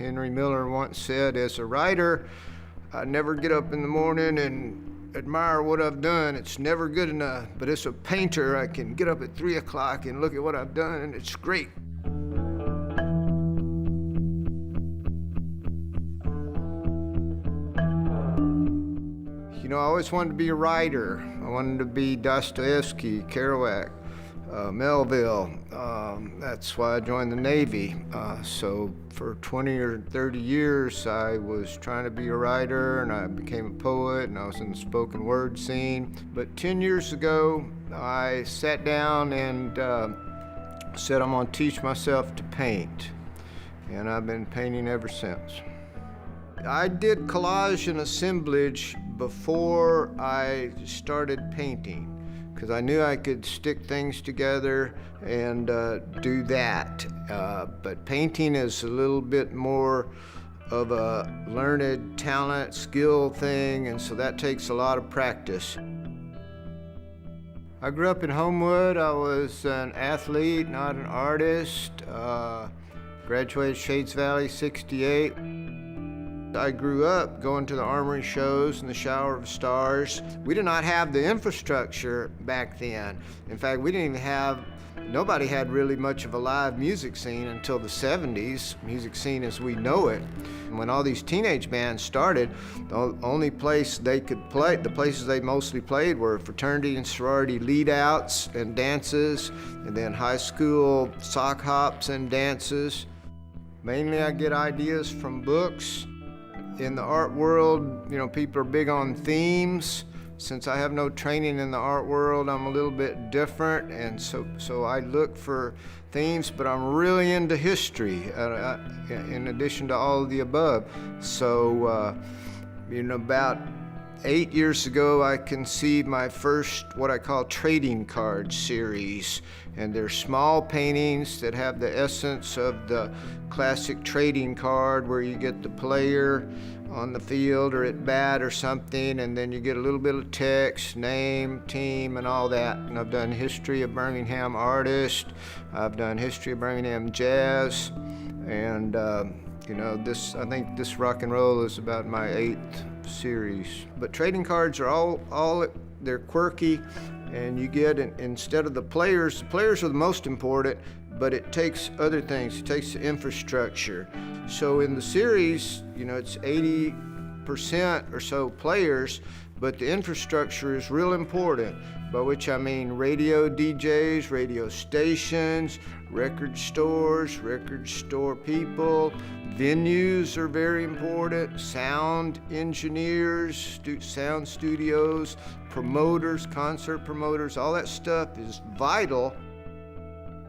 Henry Miller once said, as a writer, I never get up in the morning and admire what I've done. It's never good enough. But as a painter, I can get up at 3 o'clock and look at what I've done, and it's great. You know, I always wanted to be a writer. I wanted to be Dostoevsky, Kerouac, Melville. That's why I joined the Navy. So for 20 or 30 years, I was trying to be a writer, and I became a poet, and I was in the spoken word scene. But 10 years ago, I sat down and said I'm gonna teach myself to paint. And I've been painting ever since. I did collage and assemblage before I started painting, because I knew I could stick things together and do that. But painting is a little bit more of a learned talent, skill thing, and so that takes a lot of practice. I grew up in Homewood. I was an athlete, not an artist. Graduated Shades Valley '68. I grew up going to the Armory shows and the Shower of Stars. We did not have the infrastructure back then. In fact, we didn't even have, nobody had really much of a live music scene until the '70s, music scene as we know it. When all these teenage bands started, the only place they could play, the places they mostly played were fraternity and sorority lead-outs and dances, and then high school sock hops and dances. Mainly I get ideas from books. In the art world, you know, people are big on themes. Since I have no training in the art world, I'm a little bit different, and so I look for themes, but I'm really into history, in addition to all of the above. So, you know, about 8 years ago, I conceived my first, what I call trading card series. And they're small paintings that have the essence of the classic trading card, where you get the player on the field or at bat or something, and then you get a little bit of text, name, team, and all that. And I've done history of Birmingham artists. I've done history of Birmingham jazz. And, you know, I think this rock and roll is about my 8th series. But trading cards are all they're quirky, and you get, instead of the players are the most important, but it takes other things. It takes the infrastructure. So in the series, you know, it's 80% or so players, but the infrastructure is real important, by which I mean radio DJs, radio stations, record stores, record store people. Venues are very important, sound engineers, sound studios, promoters, concert promoters, all that stuff is vital.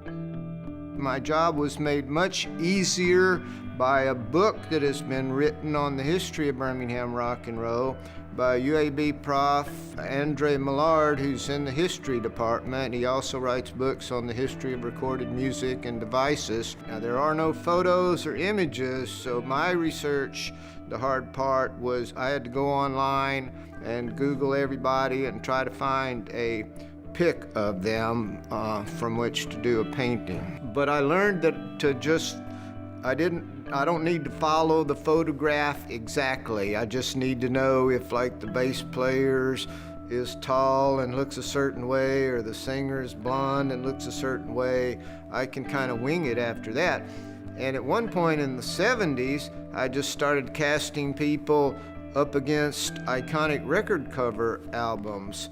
My job was made much easier by a book that has been written on the history of Birmingham rock and roll by UAB Prof. Andre Millard, who's in the history department. He also writes books on the history of recorded music and devices. Now, there are no photos or images, so my research, the hard part, was I had to go online and Google everybody and try to find a pic of them from which to do a painting. But I learned that I don't need to follow the photograph exactly. I just need to know if, like, the bass player is tall and looks a certain way, or the singer is blonde and looks a certain way. I can kind of wing it after that. And at one point in the '70s, I just started casting people up against iconic record cover albums.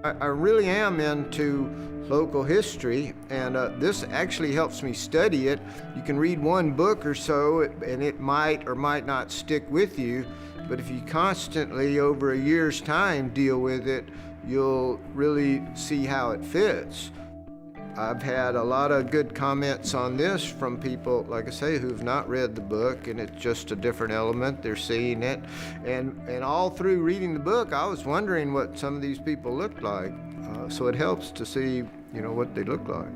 I really am into local history, and this actually helps me study it. You can read one book or so, and it might or might not stick with you, but if you constantly, over a year's time, deal with it, you'll really see how it fits. I've had a lot of good comments on this from people, like I say, who've not read the book, and it's just a different element. They're seeing it. And all through reading the book, I was wondering what some of these people looked like. So it helps to see, you know, what they look like.